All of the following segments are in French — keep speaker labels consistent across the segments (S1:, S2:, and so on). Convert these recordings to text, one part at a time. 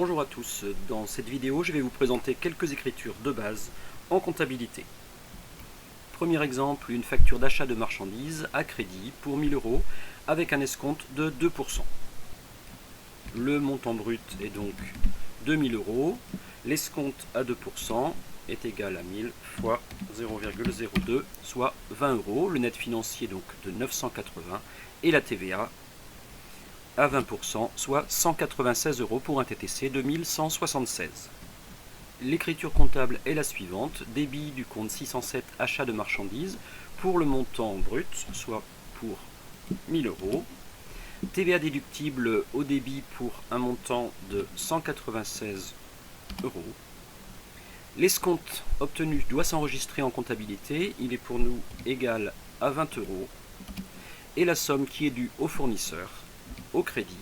S1: Bonjour à tous, dans cette vidéo je vais vous présenter quelques écritures de base en comptabilité. Premier exemple, une facture d'achat de marchandises à crédit pour 1000 € avec un escompte de 2%. Le montant brut est donc 2000 €, l'escompte à 2% est égal à 1000 fois 0,02, soit 20 €, le net financier donc de 980 et la TVA à 20%, soit 196 € pour un TTC de 1176. L'écriture comptable est la suivante: débit du compte 607 achat de marchandises pour le montant brut, soit pour 1000 €, TVA déductible au débit pour un montant de 196 €. L'escompte obtenu doit s'enregistrer en comptabilité, il est pour nous égal à 20 €, et la somme qui est due au fournisseur au crédit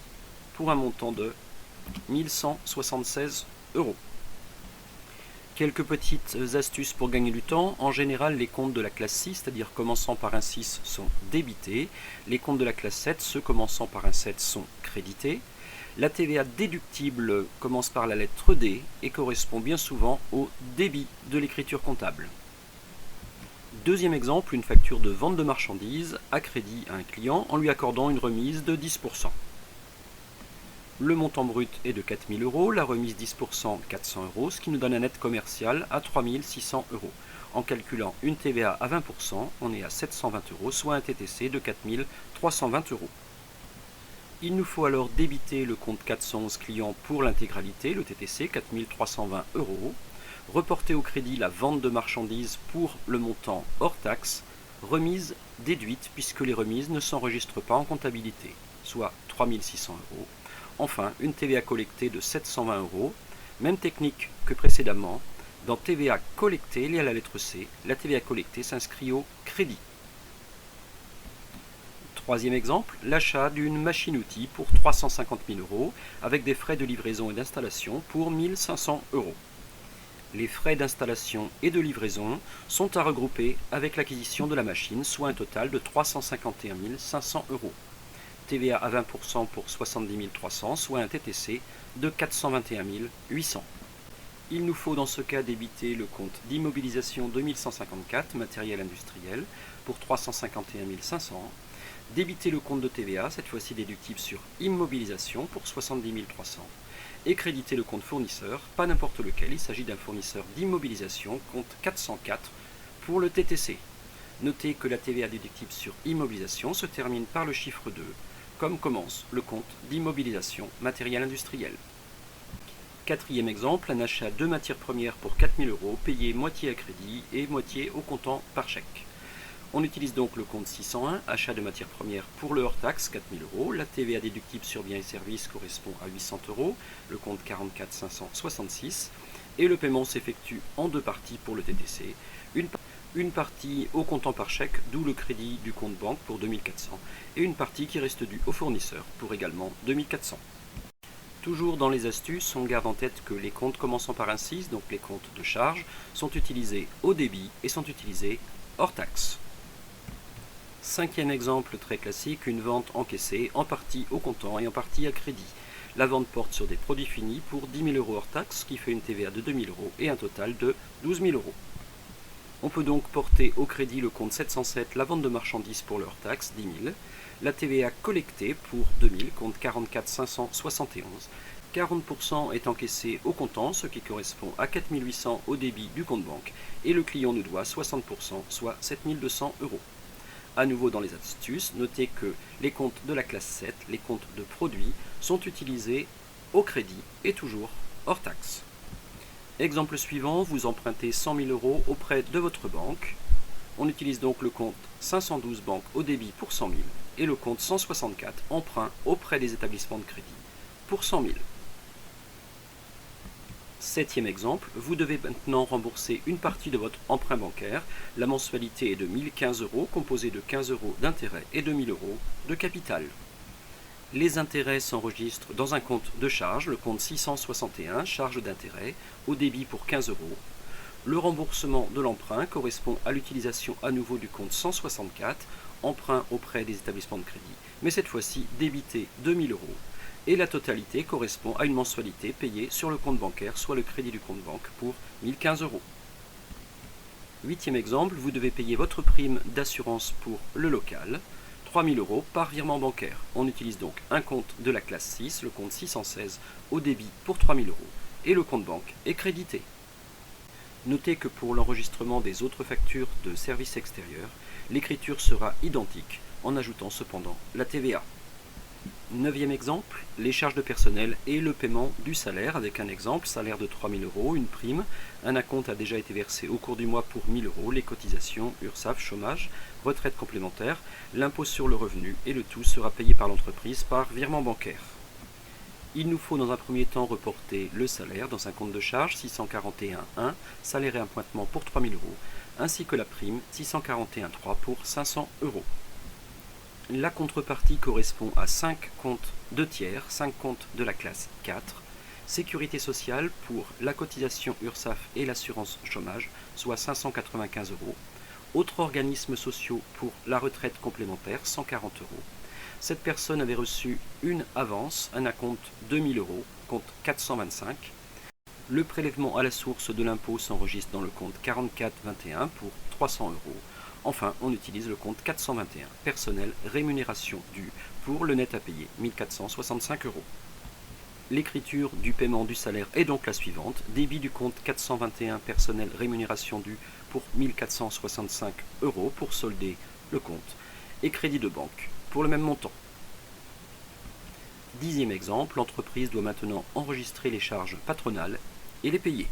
S1: pour un montant de 1176 €. Quelques petites astuces pour gagner du temps. En général, les comptes de la classe 6, c'est-à-dire commençant par un 6, sont débités. Les comptes de la classe 7, ceux commençant par un 7, sont crédités. La TVA déductible commence par la lettre D et correspond bien souvent au débit de l'écriture comptable. Deuxième exemple, une facture de vente de marchandises à crédit à un client en lui accordant une remise de 10%. Le montant brut est de 4000 €, la remise 10% 400 €, ce qui nous donne un net commercial à 3600 €. En calculant une TVA à 20%, on est à 720 €, soit un TTC de 4320 €. Il nous faut alors débiter le compte 411 clients pour l'intégralité, le TTC 4320 €, reporter au crédit la vente de marchandises pour le montant hors taxe, remise déduite puisque les remises ne s'enregistrent pas en comptabilité, soit 3600 €. Enfin, une TVA collectée de 720 €, même technique que précédemment. Dans TVA collectée, il y a la lettre C, la TVA collectée s'inscrit au crédit. Troisième exemple, l'achat d'une machine-outil pour 350 000 € avec des frais de livraison et d'installation pour 1500 €. Les frais d'installation et de livraison sont à regrouper avec l'acquisition de la machine, soit un total de 351 500 €. TVA à 20% pour 70 300, soit un TTC de 421 800. Il nous faut dans ce cas débiter le compte d'immobilisation 2154, matériel industriel, pour 351 500, débiter le compte de TVA, cette fois-ci déductible sur immobilisation, pour 70 300, et créditer le compte fournisseur, pas n'importe lequel, il s'agit d'un fournisseur d'immobilisation, compte 404, pour le TTC. Notez que la TVA déductible sur immobilisation se termine par le chiffre 2, comme commence le compte d'immobilisation matériel industriel. Quatrième exemple, un achat de matières premières pour 4000 € payé moitié à crédit et moitié au comptant par chèque. On utilise donc le compte 601, achat de matières premières pour le hors-taxe, 4000 €. La TVA déductible sur biens et services correspond à 800 €, le compte 44 566, et le paiement s'effectue en deux parties pour le TTC. Une partie au comptant par chèque, d'où le crédit du compte banque pour 2400, et une partie qui reste due au fournisseur pour également 2400. Toujours dans les astuces, on garde en tête que les comptes commençant par un 6, donc les comptes de charge, sont utilisés au débit et sont utilisés hors taxe. Cinquième exemple très classique, une vente encaissée en partie au comptant et en partie à crédit. La vente porte sur des produits finis pour 10 000 € hors taxe, ce qui fait une TVA de 2000 € et un total de 12 000 €. On peut donc porter au crédit le compte 707, la vente de marchandises pour leur taxe, 10 000, la TVA collectée pour 2000, compte 44 571, 40% est encaissé au comptant, ce qui correspond à 4800 au débit du compte banque, et le client nous doit 60%, soit 7200 €. À nouveau dans les astuces, notez que les comptes de la classe 7, les comptes de produits, sont utilisés au crédit et toujours hors taxe. Exemple suivant, vous empruntez 100 000 € auprès de votre banque. On utilise donc le compte 512 banque au débit pour 100 000 et le compte 164 emprunt auprès des établissements de crédit pour 100 000. Septième exemple, vous devez maintenant rembourser une partie de votre emprunt bancaire. La mensualité est de 1015 €, composée de 15 € d'intérêt et de 1000 € de capital. Les intérêts s'enregistrent dans un compte de charge, le compte 661, charge d'intérêt, au débit pour 15 €. Le remboursement de l'emprunt correspond à l'utilisation à nouveau du compte 164, emprunt auprès des établissements de crédit, mais cette fois-ci débité 2000 €. et la totalité correspond à une mensualité payée sur le compte bancaire, soit le crédit du compte banque pour 1015 euros. Huitième exemple, vous devez payer votre prime d'assurance pour le local, 3000 euros par virement bancaire. On utilise donc un compte de la classe 6, le compte 616, au débit pour 3000 euros, et le compte banque est crédité. Notez que pour l'enregistrement des autres factures de services extérieurs, l'écriture sera identique, en ajoutant cependant la TVA. Neuvième exemple, les charges de personnel et le paiement du salaire, avec un exemple, salaire de 3000 euros, une prime, un acompte a déjà été versé au cours du mois pour 1000 euros, les cotisations, URSSAF, chômage, retraite complémentaire, l'impôt sur le revenu, et le tout sera payé par l'entreprise par virement bancaire. Il nous faut dans un premier temps reporter le salaire dans un compte de charge 641.1, salaire et appointements pour 3000 euros, ainsi que la prime 641.3 pour 500 euros. La contrepartie correspond à 5 comptes de tiers, 5 comptes de la classe 4, sécurité sociale pour la cotisation URSSAF et l'assurance chômage, soit 595 euros, autres organismes sociaux pour la retraite complémentaire, 140 euros. Cette personne avait reçu une avance, un acompte 2000 euros, compte 425. Le prélèvement à la source de l'impôt s'enregistre dans le compte 4421 pour 300 euros. Enfin, on utilise le compte 421, personnel rémunération due, pour le net à payer, 1465 euros. L'écriture du paiement du salaire est donc la suivante. Débit du compte 421, personnel rémunération due, pour 1465 euros pour solder le compte, et crédit de banque pour le même montant. Dixième exemple, l'entreprise doit maintenant enregistrer les charges patronales et les payer.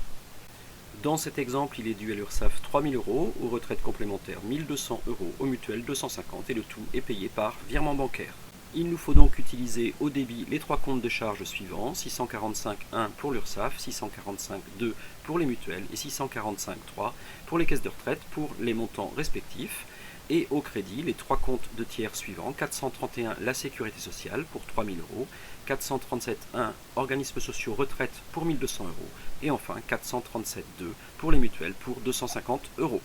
S1: Dans cet exemple, il est dû à l'URSSAF 3000 euros, aux retraites complémentaires 1200 euros, aux mutuelles 250 et le tout est payé par virement bancaire. Il nous faut donc utiliser au débit les trois comptes de charges suivants, 645.1 pour l'URSSAF, 645.2 pour les mutuelles et 645.3 pour les caisses de retraite pour les montants respectifs. Et au crédit, les trois comptes de tiers suivants, 431 la sécurité sociale pour 3000 euros, 437.1 organismes sociaux retraite pour 1200 euros et enfin 437.2 pour les mutuelles pour 250 euros.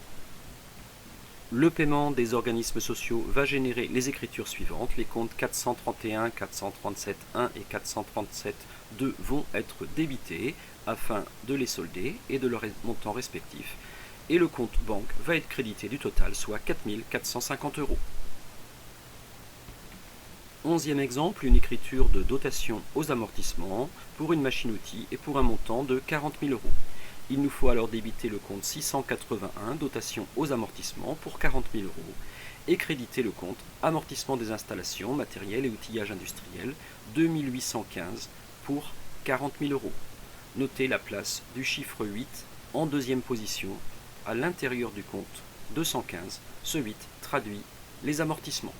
S1: Le paiement des organismes sociaux va générer les écritures suivantes. Les comptes 431, 437.1 et 437.2 vont être débités afin de les solder et de leur montant respectif. Et le compte banque va être crédité du total, soit 4450 euros. Onzième exemple, une écriture de dotation aux amortissements pour une machine-outil et pour un montant de 40 000 euros. Il nous faut alors débiter le compte 681, dotation aux amortissements pour 40 000 euros, et créditer le compte amortissement des installations, matériel et outillage industriel, 2815 pour 40 000 euros. Notez la place du chiffre 8 en deuxième position à l'intérieur du compte 215. Ce 8 traduit les amortissements.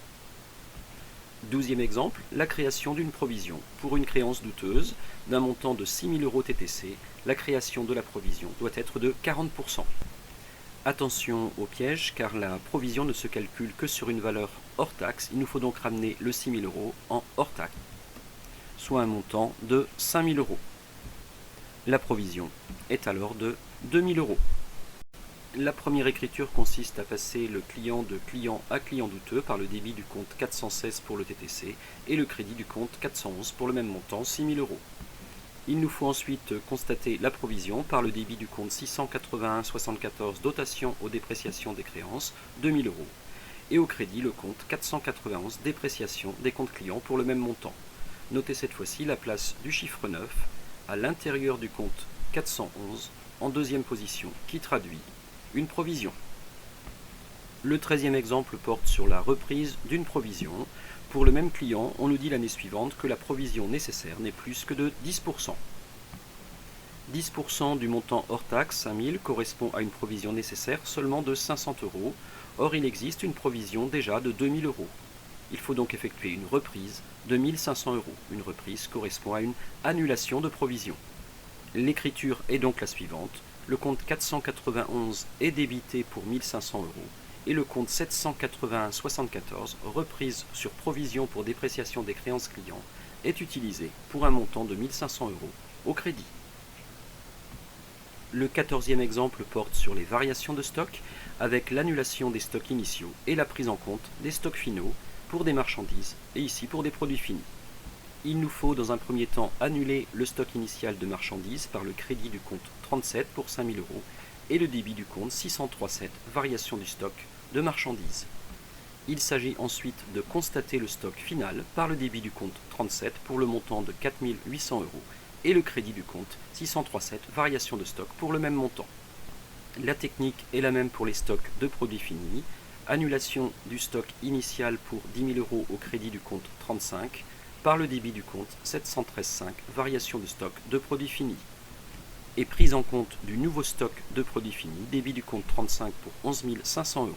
S1: Douzième exemple, la création d'une provision. Pour une créance douteuse d'un montant de 6 000 euros TTC, la création de la provision doit être de 40%. Attention au piège, car la provision ne se calcule que sur une valeur hors taxe. Il nous faut donc ramener le 6 000 euros en hors taxe, soit un montant de 5 000 euros. La provision est alors de 2 000 euros. La première écriture consiste à passer le client de client à client douteux par le débit du compte 416 pour le TTC et le crédit du compte 411 pour le même montant, 6 000 euros. Il nous faut ensuite constater la provision par le débit du compte 681,74 dotation aux dépréciations des créances, 2 000 euros, et au crédit le compte 491 dépréciation des comptes clients pour le même montant. Notez cette fois-ci la place du chiffre 9 à l'intérieur du compte 411 en deuxième position qui traduit une provision. Le 13e exemple porte sur la reprise d'une provision. Pour le même client, on nous dit l'année suivante que la provision nécessaire n'est plus que de 10%. 10% du montant hors taxe, 5 000, correspond à une provision nécessaire seulement de 500 euros. Or, il existe une provision déjà de 2 000 euros. Il faut donc effectuer une reprise de 1 500 euros. Une reprise correspond à une annulation de provision. L'écriture est donc la suivante. Le compte 491 est débité pour 1 500 euros et le compte 781,74, reprise sur provision pour dépréciation des créances clients, est utilisé pour un montant de 1 500 euros au crédit. Le 14e exemple porte sur les variations de stock avec l'annulation des stocks initiaux et la prise en compte des stocks finaux pour des marchandises et ici pour des produits finis. Il nous faut dans un premier temps annuler le stock initial de marchandises par le crédit du compte 37 pour 5 000 € et le débit du compte 603,7 variation du stock de marchandises. Il s'agit ensuite de constater le stock final par le débit du compte 37 pour le montant de 4 800 € et le crédit du compte 603,7 variation de stock pour le même montant. La technique est la même pour les stocks de produits finis. Annulation du stock initial pour 10 000 € au crédit du compte 35 par le débit du compte 713,5 variation de stock de produits finis. Et prise en compte du nouveau stock de produits finis, débit du compte 35 pour 11 500 €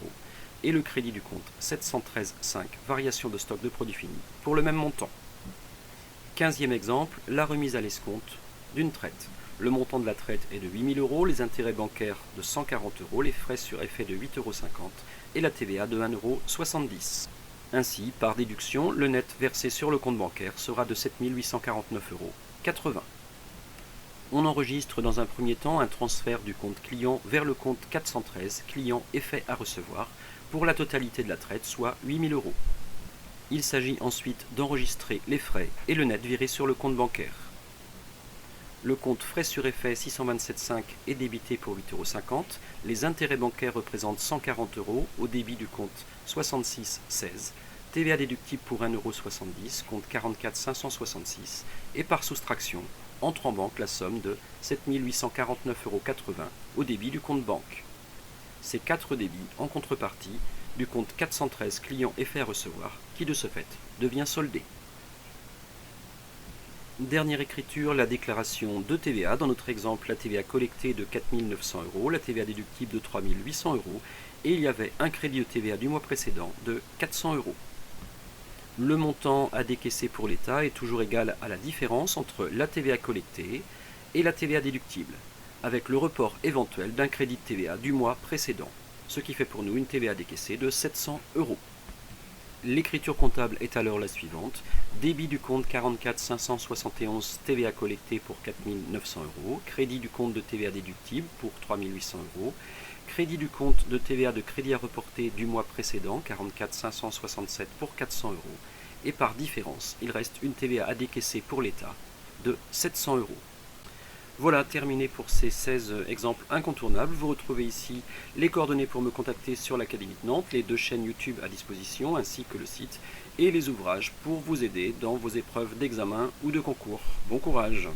S1: et le crédit du compte 713,5 variation de stock de produits finis pour le même montant. 15e exemple, la remise à l'escompte d'une traite. Le montant de la traite est de 8 000 €, les intérêts bancaires de 140 €, les frais sur effet de 8,50 € et la TVA de 1,70 €. Ainsi, par déduction, le net versé sur le compte bancaire sera de 7 849,80 €. On enregistre dans un premier temps un transfert du compte client vers le compte 413, client effet à recevoir, pour la totalité de la traite, soit 8 000 €. Il s'agit ensuite d'enregistrer les frais et le net viré sur le compte bancaire. Le compte frais sur effet 627,5 est débité pour 8,50 €. Les intérêts bancaires représentent 140 € au débit du compte 66,16 €. TVA déductible pour 1,70 €, compte 44 566 et par soustraction, entre en banque la somme de 7 849,80 € au débit du compte banque. Ces 4 débits en contrepartie du compte 413 client effet à recevoir qui de ce fait devient soldé. Dernière écriture, la déclaration de TVA. Dans notre exemple, la TVA collectée de 4 900 €, la TVA déductible de 3 800 € et il y avait un crédit de TVA du mois précédent de 400 €. Le montant à décaisser pour l'État est toujours égal à la différence entre la TVA collectée et la TVA déductible, avec le report éventuel d'un crédit de TVA du mois précédent, ce qui fait pour nous une TVA décaissée de 700 €. L'écriture comptable est alors la suivante. Débit du compte 44 571 TVA collectée pour 4 900 €, crédit du compte de TVA déductible pour 3 800 €, crédit du compte de TVA de crédit à reporter du mois précédent 44 567 pour 400 € et par différence, il reste une TVA à décaisser pour l'État de 700 €. Voilà, terminé pour ces 16 exemples incontournables. Vous retrouvez ici les coordonnées pour me contacter sur l'Académie de Nantes, les 2 chaînes YouTube à disposition, ainsi que le site et les ouvrages pour vous aider dans vos épreuves d'examen ou de concours. Bon courage!